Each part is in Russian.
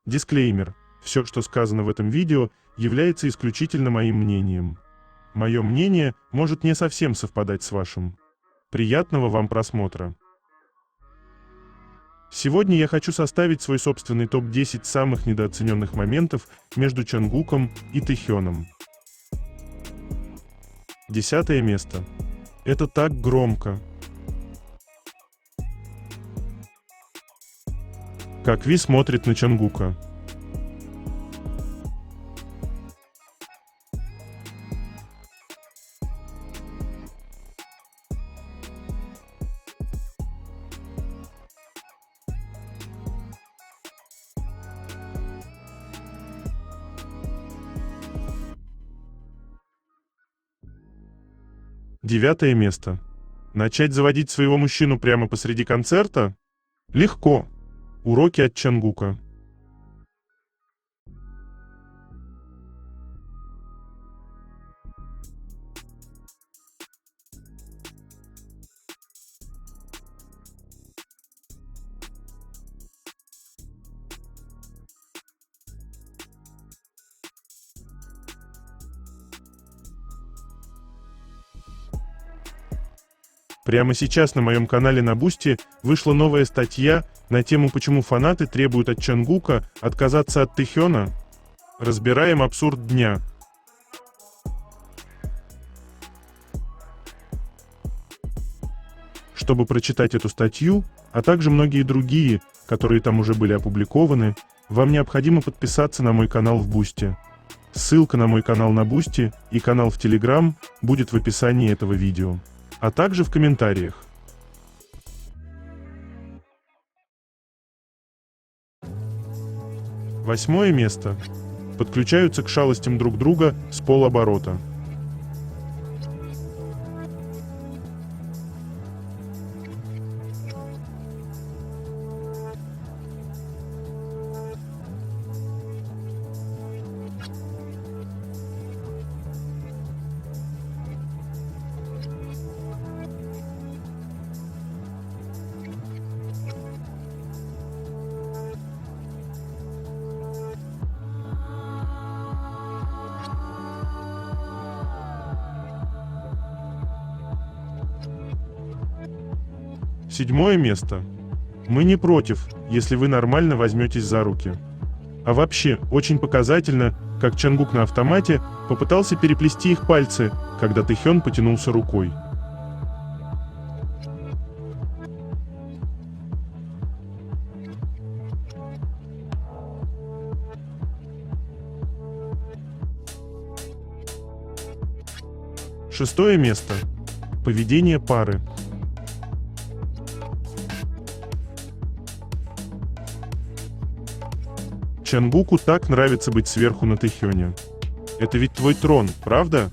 Дисклеймер. Все, что сказано в этом видео, является исключительно моим мнением. Мое мнение может не совсем совпадать с вашим. Приятного вам просмотра. Сегодня я хочу составить свой собственный топ-10 самых недооцененных моментов между Чонгуком и Тэхёном. 10 место. Это так громко. Как Ви смотрит на Чонгука. Девятое место. Начать заводить своего мужчину прямо посреди концерта? Легко. Уроки от Чонгука. Прямо сейчас на моем канале на Бусти вышла новая статья на тему, почему фанаты требуют от Чонгука отказаться от Тэхёна. Разбираем абсурд дня. Чтобы прочитать эту статью, а также многие другие, которые там уже были опубликованы, вам необходимо подписаться на мой канал в Бусти. Ссылка на мой канал на Бусти и канал в Телеграм будет в описании этого видео, а также в комментариях. Восьмое место. Подключаются к шалостям друг друга с полоборота. Седьмое место. Мы не против, если вы нормально возьметесь за руки. А вообще, очень показательно, как Чонгук на автомате попытался переплести их пальцы, когда Тэхён потянулся рукой. Шестое место. Поведение пары. Чонгуку так нравится быть сверху на Тэхёне. Это ведь твой трон, правда?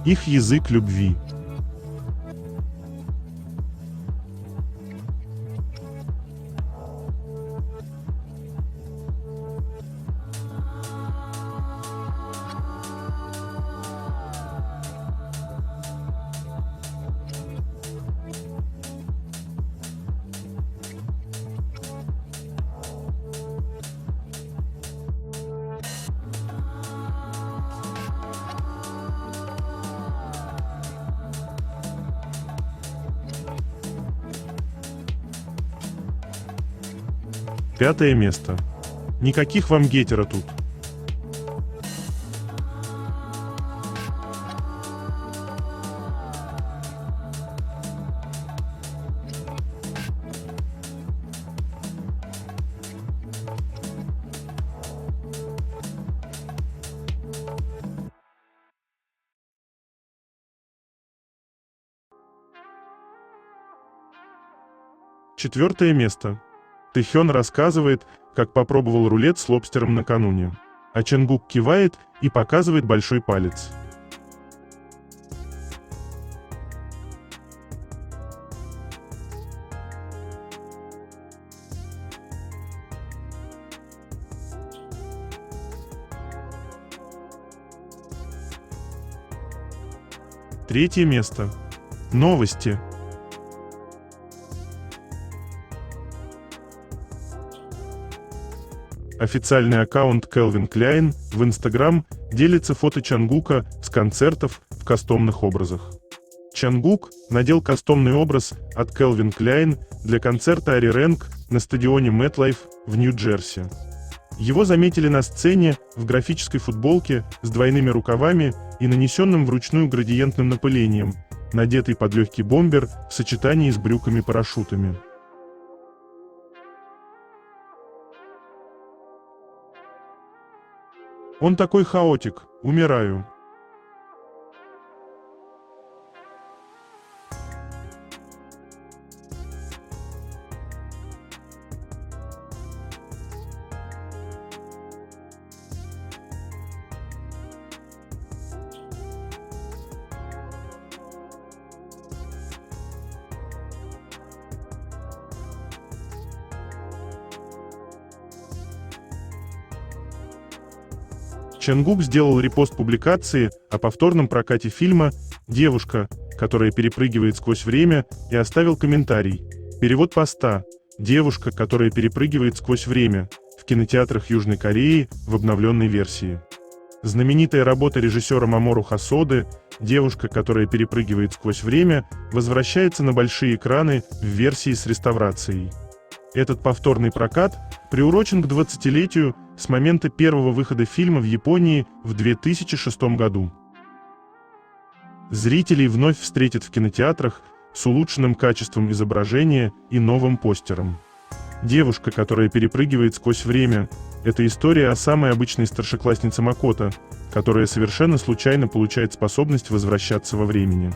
Их язык любви. Пятое место. Никаких вам гетера тут. Четвертое место. Тэхён рассказывает, как попробовал рулет с лобстером накануне. А Чонгук кивает и показывает большой палец. Третье место. Новости. Официальный аккаунт Calvin Klein в Instagram делится фото Чангука с концертов в кастомных образах. Чангук надел кастомный образ от Calvin Klein для концерта Ари Рэнк на стадионе MetLife в Нью-Джерси. Его заметили на сцене в графической футболке с двойными рукавами и нанесенным вручную градиентным напылением, надетый под легкий бомбер в сочетании с брюками-парашютами. Он такой хаотик, умираю. Чангук сделал репост публикации о повторном прокате фильма «Девушка, которая перепрыгивает сквозь время» и оставил комментарий. Перевод поста: «Девушка, которая перепрыгивает сквозь время» в кинотеатрах Южной Кореи в обновленной версии. Знаменитая работа режиссера Мамору Хосоды «Девушка, которая перепрыгивает сквозь время» возвращается на большие экраны в версии с реставрацией. Этот повторный прокат приурочен к 20-летию с момента первого выхода фильма в Японии в 2006 году. Зрителей вновь встретят в кинотеатрах с улучшенным качеством изображения и новым постером. «Девушка, которая перепрыгивает сквозь время» — это история о самой обычной старшекласснице Макото, которая совершенно случайно получает способность возвращаться во времени.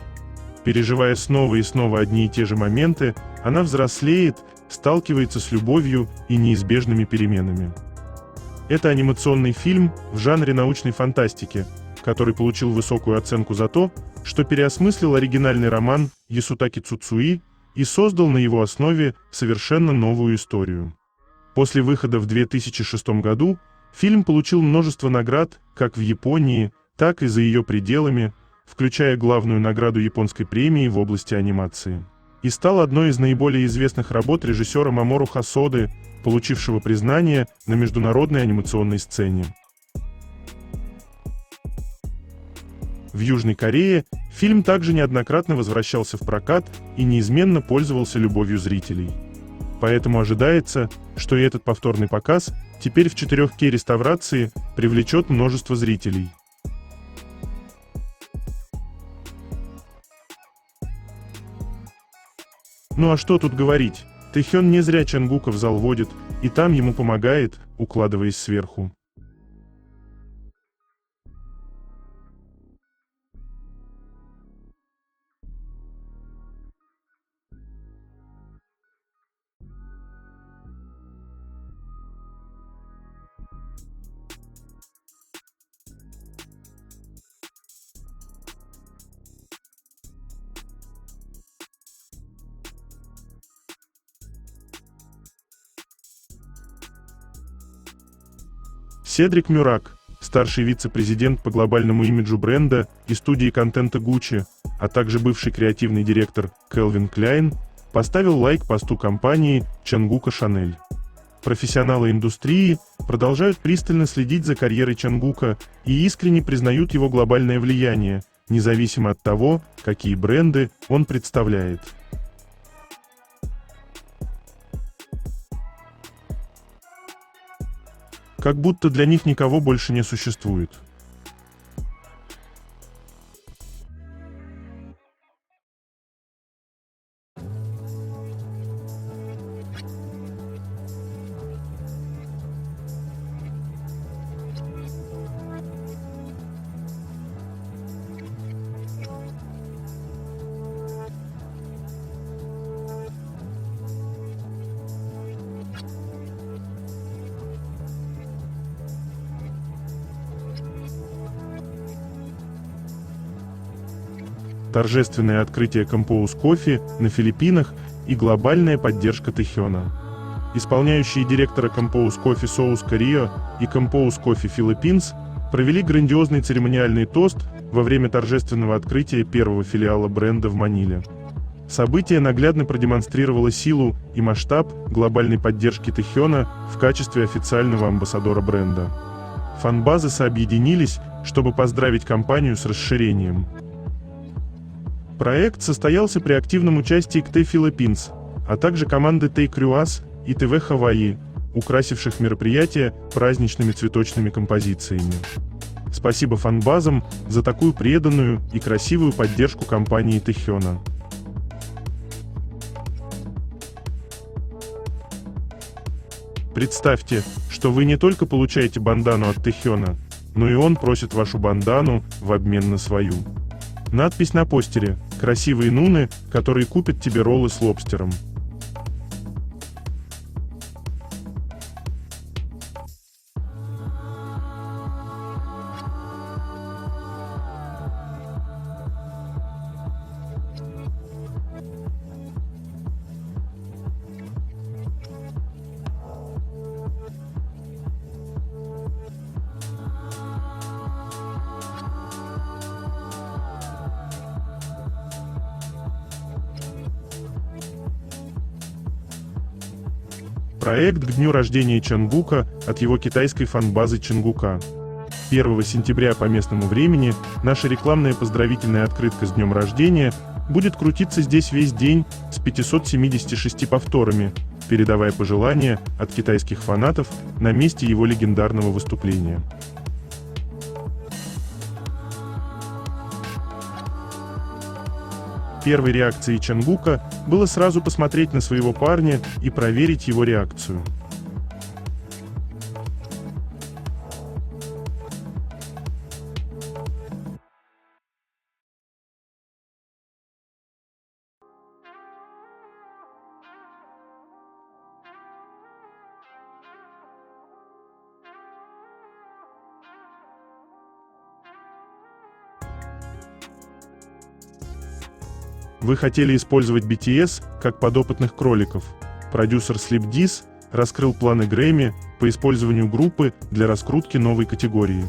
Переживая снова и снова одни и те же моменты, она взрослеет, сталкивается с любовью и неизбежными переменами. Это анимационный фильм в жанре научной фантастики, который получил высокую оценку за то, что переосмыслил оригинальный роман Ясутаки Цуцуи и создал на его основе совершенно новую историю. После выхода в 2006 году фильм получил множество наград как в Японии, так и за ее пределами, включая главную награду японской премии в области анимации. И стал одной из наиболее известных работ режиссера Мамору Хосоды, получившего признание на международной анимационной сцене. В Южной Корее фильм также неоднократно возвращался в прокат и неизменно пользовался любовью зрителей. Поэтому ожидается, что и этот повторный показ теперь в 4К реставрации привлечет множество зрителей. Ну а что тут говорить? Тэхён не зря Чангука в зал водит, и там ему помогает, укладываясь сверху. Седрик Мюрак, старший вице-президент по глобальному имиджу бренда и студии контента Gucci, а также бывший креативный директор Calvin Klein, поставил лайк посту компании Чангука Шанель. Профессионалы индустрии продолжают пристально следить за карьерой Чангука и искренне признают его глобальное влияние, независимо от того, какие бренды он представляет. Как будто для них никого больше не существует. Торжественное открытие Compose Coffee на Филиппинах и глобальная поддержка Тэхёна. Исполняющие директора Compose Coffee South Korea и Compose Coffee Philippines провели грандиозный церемониальный тост во время торжественного открытия первого филиала бренда в Маниле. Событие наглядно продемонстрировало силу и масштаб глобальной поддержки Тэхёна в качестве официального амбассадора бренда. Фан-базы сообъединились, чтобы поздравить компанию с расширением. Проект состоялся при активном участии КТ Philippines, а также команды Take Cruise и ТВ Hawaii, украсивших мероприятие праздничными цветочными композициями. Спасибо фан-базам за такую преданную и красивую поддержку компании Тэхёна. Представьте, что вы не только получаете бандану от Тэхёна, но и он просит вашу бандану в обмен на свою. Надпись на постере: «Красивые нуны, которые купят тебе роллы с лобстером». Проект к дню рождения Чонгука от его китайской фан-базы Чонгука. 1 сентября по местному времени наша рекламная поздравительная открытка с днем рождения будет крутиться здесь весь день с 576 повторами, передавая пожелания от китайских фанатов на месте его легендарного выступления. Первой реакцией Чонгука было сразу посмотреть на своего парня и проверить его реакцию. Вы хотели использовать BTS как подопытных кроликов. Продюсер Sleep Diz раскрыл планы Грэмми по использованию группы для раскрутки новой категории.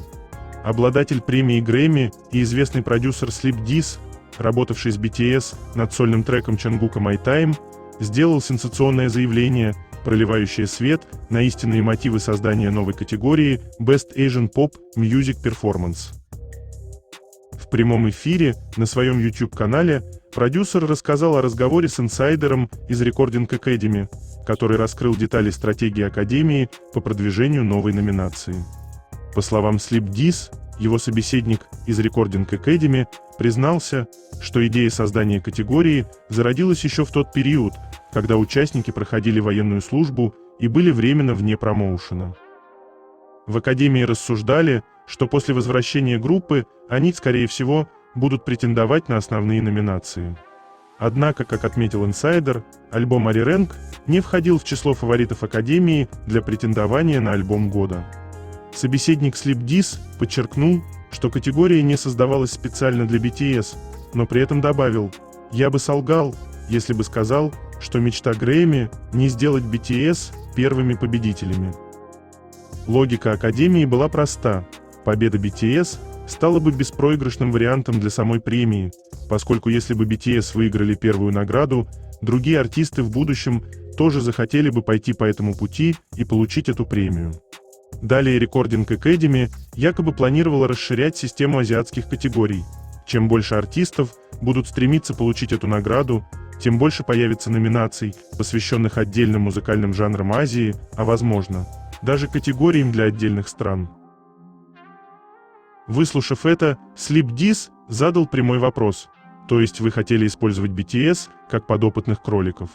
Обладатель премии Грэмми и известный продюсер Sleep Diz, работавший с BTS над сольным треком Чонгука My Time, сделал сенсационное заявление, проливающее свет на истинные мотивы создания новой категории Best Asian Pop Music Performance. В прямом эфире на своем YouTube-канале продюсер рассказал о разговоре с инсайдером из Recording Academy, который раскрыл детали стратегии Академии по продвижению новой номинации. По словам Sleep Diz, его собеседник из Recording Academy признался, что идея создания категории зародилась еще в тот период, когда участники проходили военную службу и были временно вне промоушена. В Академии рассуждали, что после возвращения группы они, скорее всего, будут претендовать на основные номинации. Однако, как отметил инсайдер, альбом «Арирэнг» не входил в число фаворитов Академии для претендования на альбом года. Собеседник Sleep Diz подчеркнул, что категория не создавалась специально для BTS, но при этом добавил: «Я бы солгал, если бы сказал, что мечта Грэмми не сделать BTS первыми победителями». Логика Академии была проста: победа BTS стала бы беспроигрышным вариантом для самой премии, поскольку если бы BTS выиграли первую награду, другие артисты в будущем тоже захотели бы пойти по этому пути и получить эту премию. Далее Recording Academy якобы планировала расширять систему азиатских категорий. Чем больше артистов будут стремиться получить эту награду, тем больше появится номинаций, посвященных отдельным музыкальным жанрам Азии, а возможно, даже категориям для отдельных стран. Выслушав это, Sleep Diz задал прямой вопрос: то есть вы хотели использовать BTS как подопытных кроликов?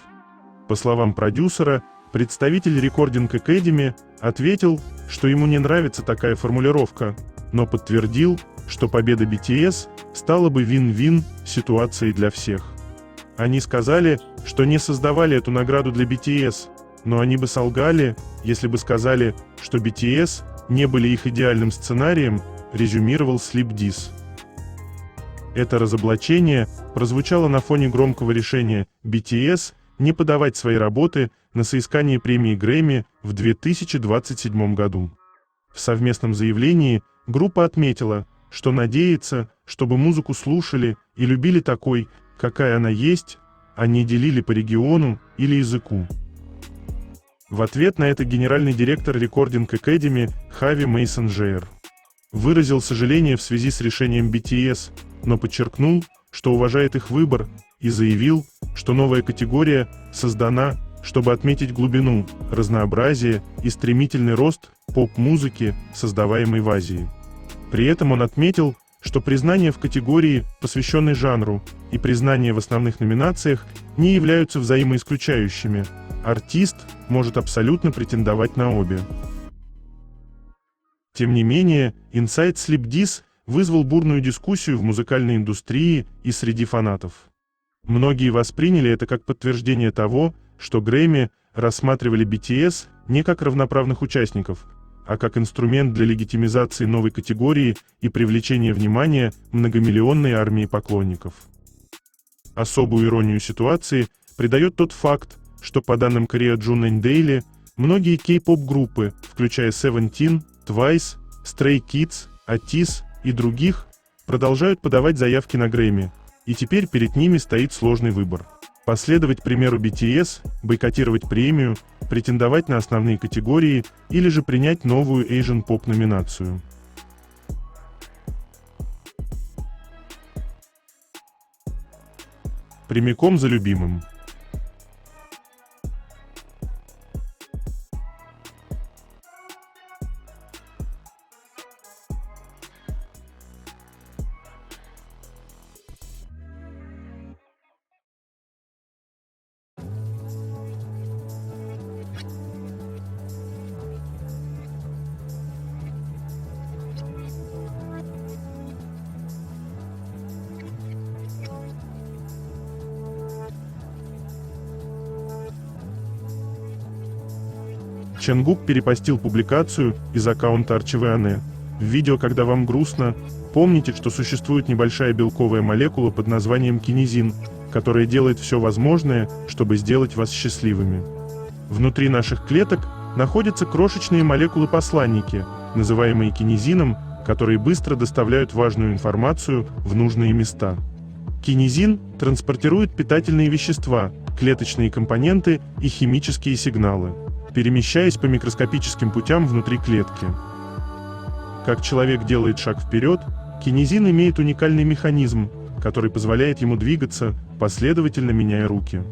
По словам продюсера, представитель Recording Academy ответил, что ему не нравится такая формулировка, но подтвердил, что победа BTS стала бы вин-вин ситуацией для всех. Они сказали, что не создавали эту награду для BTS, но они бы солгали, если бы сказали, что BTS не были их идеальным сценарием, резюмировал Sleep Diz. Это разоблачение прозвучало на фоне громкого решения BTS не подавать свои работы на соискание премии Грэмми в 2027 году. В совместном заявлении группа отметила, что надеется, чтобы музыку слушали и любили такой, какая она есть, а не делили по региону или языку. В ответ на это генеральный директор Recording Academy Хави Мейсон-Джейр выразил сожаление в связи с решением BTS, но подчеркнул, что уважает их выбор, и заявил, что новая категория создана, чтобы отметить глубину, разнообразие и стремительный рост поп-музыки, создаваемой в Азии. При этом он отметил, что признание в категории, посвященной жанру, и признание в основных номинациях не являются взаимоисключающими. Артист может абсолютно претендовать на обе. Тем не менее, Inside Sleep Diss вызвал бурную дискуссию в музыкальной индустрии и среди фанатов. Многие восприняли это как подтверждение того, что Грэмми рассматривали BTS не как равноправных участников, а как инструмент для легитимизации новой категории и привлечения внимания многомиллионной армии поклонников. Особую иронию ситуации придает тот факт, что по данным Korea Jun'an Daily, многие кей-поп-группы, включая Seventeen, Twice, Stray Kids, Atis и других, продолжают подавать заявки на Грэмми, и теперь перед ними стоит сложный выбор. Последовать примеру BTS, бойкотировать премию, претендовать на основные категории или же принять новую Asian Pop номинацию. Прямиком за любимым. Чангук перепостил публикацию из аккаунта Archive.ane. В видео «Когда вам грустно» помните, что существует небольшая белковая молекула под названием кинезин, которая делает все возможное, чтобы сделать вас счастливыми. Внутри наших клеток находятся крошечные молекулы-посланники, называемые кинезином, которые быстро доставляют важную информацию в нужные места. Кинезин транспортирует питательные вещества, клеточные компоненты и химические сигналы, перемещаясь по микроскопическим путям внутри клетки. Как человек делает шаг вперед, кинезин имеет уникальный механизм, который позволяет ему двигаться, последовательно меняя руки.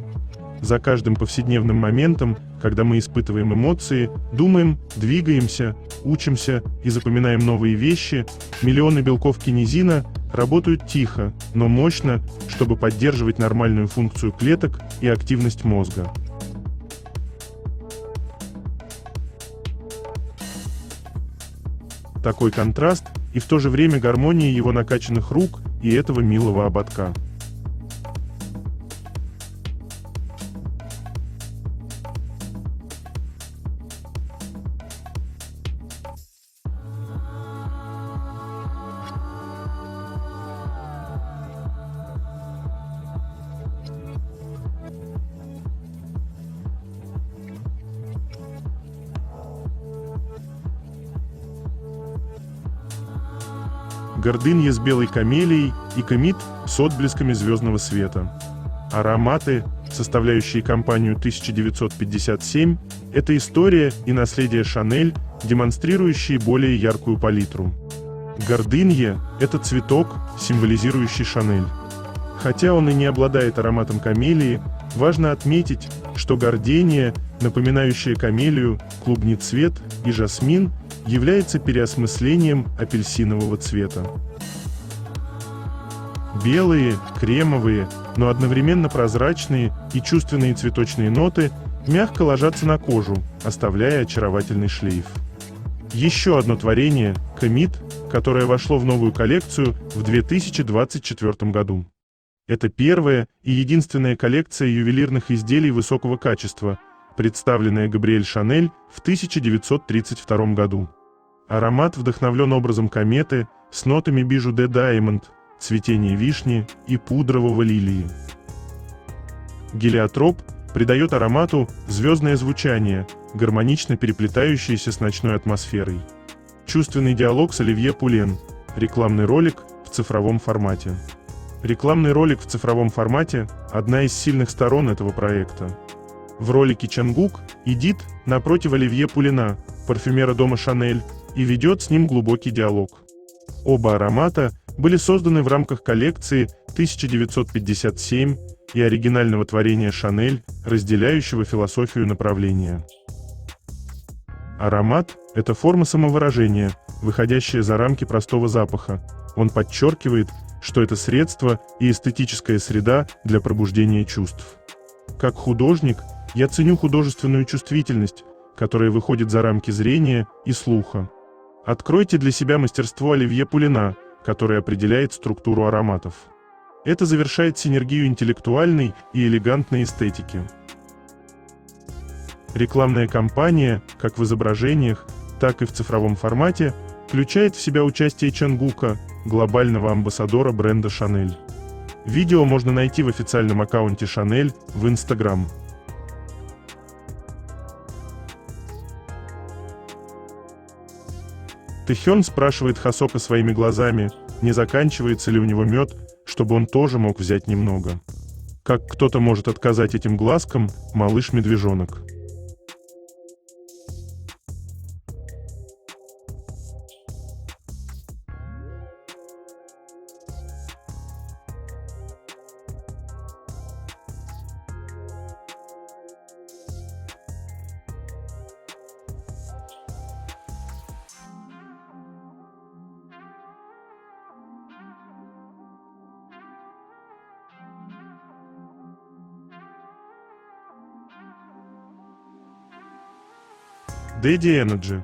За каждым повседневным моментом, когда мы испытываем эмоции, думаем, двигаемся, учимся и запоминаем новые вещи, миллионы белков кинезина работают тихо, но мощно, чтобы поддерживать нормальную функцию клеток и активность мозга. Такой контраст и в то же время гармония его накачанных рук и этого милого ободка. Гордынья с белой камелией и комит с отблесками звездного света. Ароматы, составляющие компанию 1957, это история и наследие Шанель, демонстрирующие более яркую палитру. Гордынья – это цветок, символизирующий Шанель. Хотя он и не обладает ароматом камелии, важно отметить, что гордения, напоминающая камелию, клубний цвет и жасмин, является переосмыслением апельсинового цвета. Белые, кремовые, но одновременно прозрачные и чувственные цветочные ноты мягко ложатся на кожу, оставляя очаровательный шлейф. Еще одно творение – комит, которое вошло в новую коллекцию в 2024 году. Это первая и единственная коллекция ювелирных изделий высокого качества, представленная Габриэль Шанель в 1932 году. Аромат вдохновлен образом кометы с нотами бижу де Diamond, цветения вишни и пудрового лилии. Гелиотроп придает аромату звездное звучание, гармонично переплетающееся с ночной атмосферой. Чувственный диалог с Оливье Пулен. Рекламный ролик в цифровом формате. Рекламный ролик в цифровом формате – одна из сильных сторон этого проекта. В ролике Чангук идит напротив Оливье Пулина, парфюмера дома Шанель, и ведет с ним глубокий диалог. Оба аромата были созданы в рамках коллекции 1957 и оригинального творения Шанель, разделяющего философию направления. Аромат – это форма самовыражения, выходящая за рамки простого запаха. Он подчеркивает, что это средство и эстетическая среда для пробуждения чувств. Как художник, я ценю художественную чувствительность, которая выходит за рамки зрения и слуха. Откройте для себя мастерство Оливье Пулина, которое определяет структуру ароматов. Это завершает синергию интеллектуальной и элегантной эстетики. Рекламная кампания, как в изображениях, так и в цифровом формате, включает в себя участие Чангука, глобального амбассадора бренда Шанель. Видео можно найти в официальном аккаунте Шанель в Instagram. Тэхён спрашивает Хасока своими глазами, не заканчивается ли у него мед, чтобы он тоже мог взять немного. Как кто-то может отказать этим глазкам, малыш-медвежонок. Daddy Energy.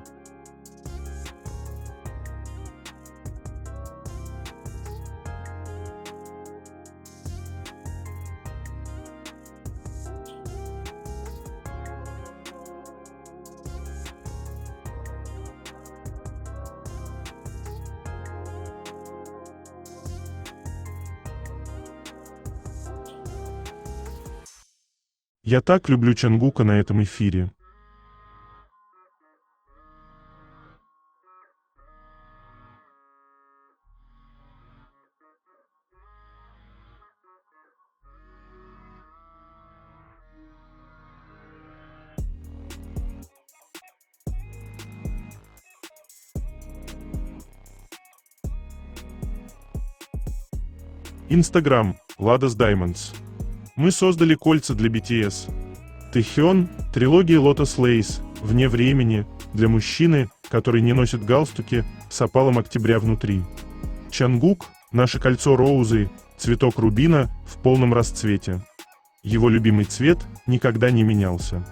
Я так люблю Чангука на этом эфире. Instagram, Ladas Diamonds. Мы создали кольца для BTS. Тэхён, трилогия Lotus Lace, вне времени, для мужчины, который не носит галстуки, с опалом октября внутри. Чангук, наше кольцо роузы, цветок рубина в полном расцвете. Его любимый цвет никогда не менялся.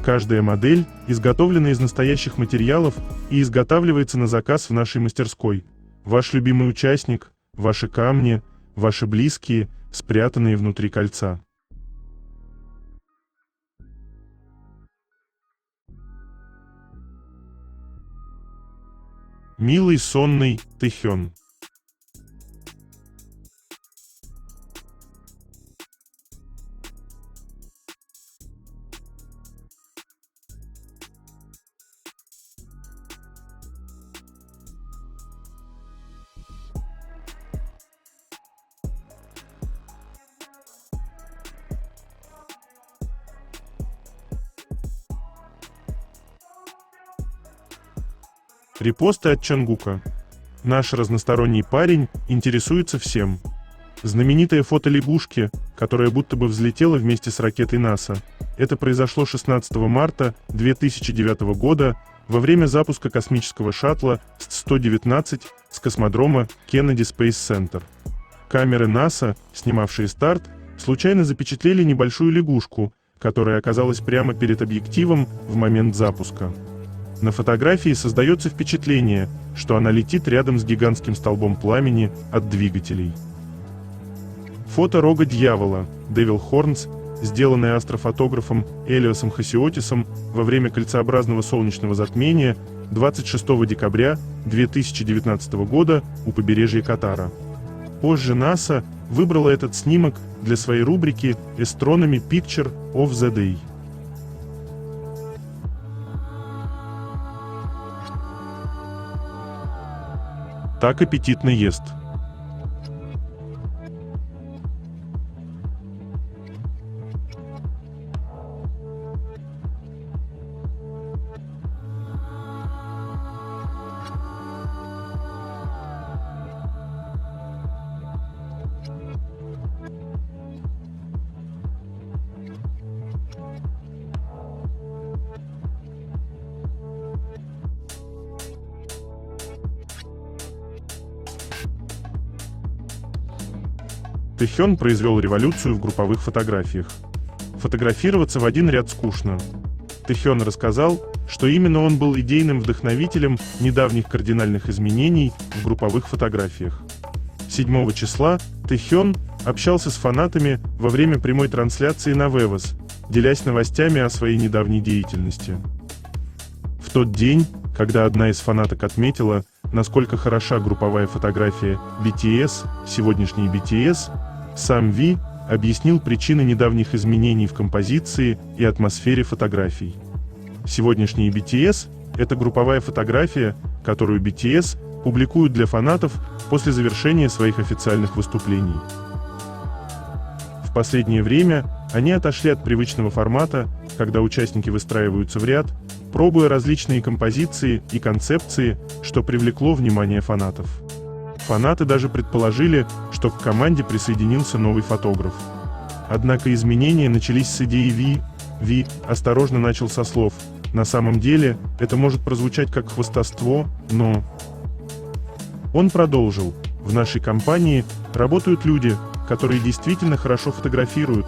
Каждая модель изготовлена из настоящих материалов и изготавливается на заказ в нашей мастерской. Ваш любимый участник, ваши камни, ваши близкие, спрятанные внутри кольца. Милый сонный Тэхён. Репосты от Чангука. Наш разносторонний парень интересуется всем. Знаменитое фото лягушки, которая будто бы взлетела вместе с ракетой НАСА. Это произошло 16 марта 2009 года во время запуска космического шаттла СТ-119 с космодрома Кеннеди Спейс Центр. Камеры НАСА, снимавшие старт, случайно запечатлели небольшую лягушку, которая оказалась прямо перед объективом в момент запуска. На фотографии создается впечатление, что она летит рядом с гигантским столбом пламени от двигателей. Фото рога дьявола, Devil Horns, сделанное астрофотографом Элиосом Хасиотисом во время кольцеобразного солнечного затмения 26 декабря 2019 года у побережья Катара. Позже НАСА выбрала этот снимок для своей рубрики Astronomy Picture of the Day. Так аппетитно ест. Тэхён произвел революцию в групповых фотографиях. Фотографироваться в один ряд скучно. Тэхён рассказал, что именно он был идейным вдохновителем недавних кардинальных изменений в групповых фотографиях. 7 числа Тэхён общался с фанатами во время прямой трансляции на Вевос, делясь новостями о своей недавней деятельности. В тот день, когда одна из фанаток отметила, насколько хороша групповая фотография BTS, сегодняшний BTS, сам Ви объяснил причины недавних изменений в композиции и атмосфере фотографий. Сегодняшний BTS – это групповая фотография, которую BTS публикуют для фанатов после завершения своих официальных выступлений. В последнее время они отошли от привычного формата, когда участники выстраиваются в ряд, пробуя различные композиции и концепции, что привлекло внимание фанатов. Фанаты даже предположили, что к команде присоединился новый фотограф. Однако изменения начались с идеи Ви. Ви осторожно начал со слов: «На самом деле, это может прозвучать как хвастовство, но…» Он продолжил: «В нашей компании работают люди, которые действительно хорошо фотографируют,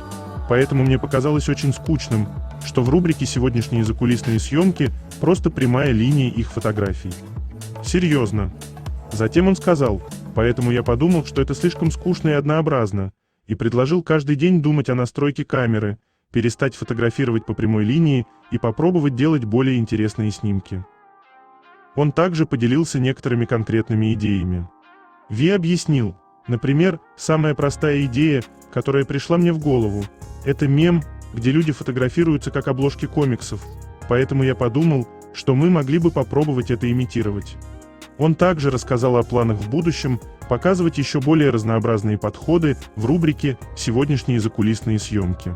поэтому мне показалось очень скучным, что в рубрике «Сегодняшние закулисные съемки» просто прямая линия их фотографий. Серьезно». Затем он сказал: «Поэтому я подумал, что это слишком скучно и однообразно, и предложил каждый день думать о настройке камеры, перестать фотографировать по прямой линии и попробовать делать более интересные снимки». Он также поделился некоторыми конкретными идеями. Ви объяснил: «Например, самая простая идея, которая пришла мне в голову, это мем, где люди фотографируются как обложки комиксов, поэтому я подумал, что мы могли бы попробовать это имитировать». Он также рассказал о планах в будущем показывать еще более разнообразные подходы в рубрике «Сегодняшние закулисные съемки».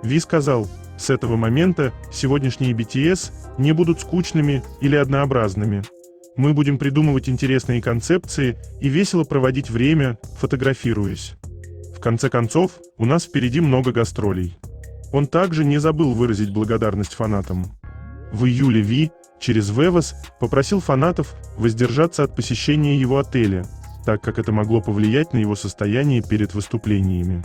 Ви сказал: «С этого момента сегодняшние BTS не будут скучными или однообразными. Мы будем придумывать интересные концепции и весело проводить время, фотографируясь. В конце концов, у нас впереди много гастролей». Он также не забыл выразить благодарность фанатам. В июле Ви через Вевос попросил фанатов воздержаться от посещения его отеля, так как это могло повлиять на его состояние перед выступлениями.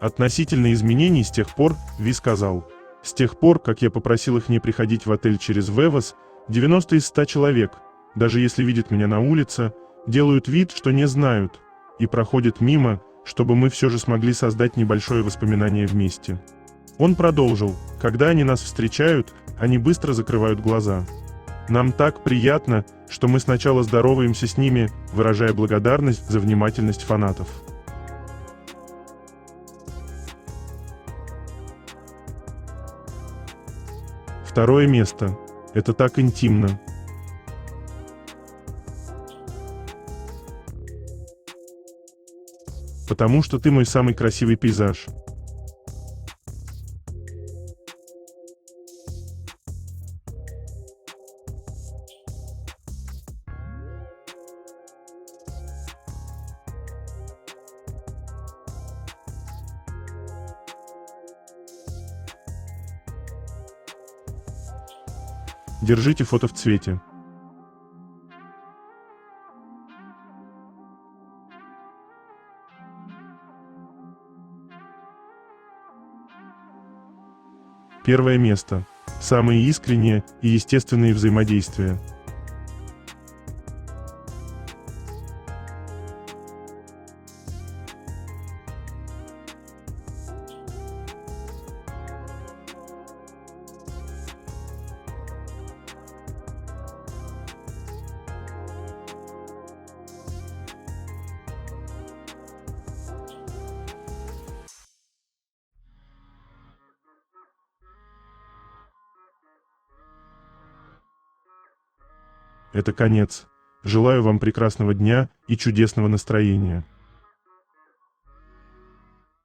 Относительно изменений с тех пор, Ви сказал: «С тех пор, как я попросил их не приходить в отель через Вевос, 90 из 100 человек, даже если видят меня на улице, делают вид, что не знают, и проходят мимо, чтобы мы все же смогли создать небольшое воспоминание вместе». Он продолжил: «Когда они нас встречают, они быстро закрывают глаза. Нам так приятно, что мы сначала здороваемся с ними, выражая благодарность за внимательность фанатов». Второе место. Это так интимно. Потому что ты мой самый красивый пейзаж. Держите фото в цвете. Первое место. Самые искренние и естественные взаимодействия. это конец. Желаю вам прекрасного дня и чудесного настроения.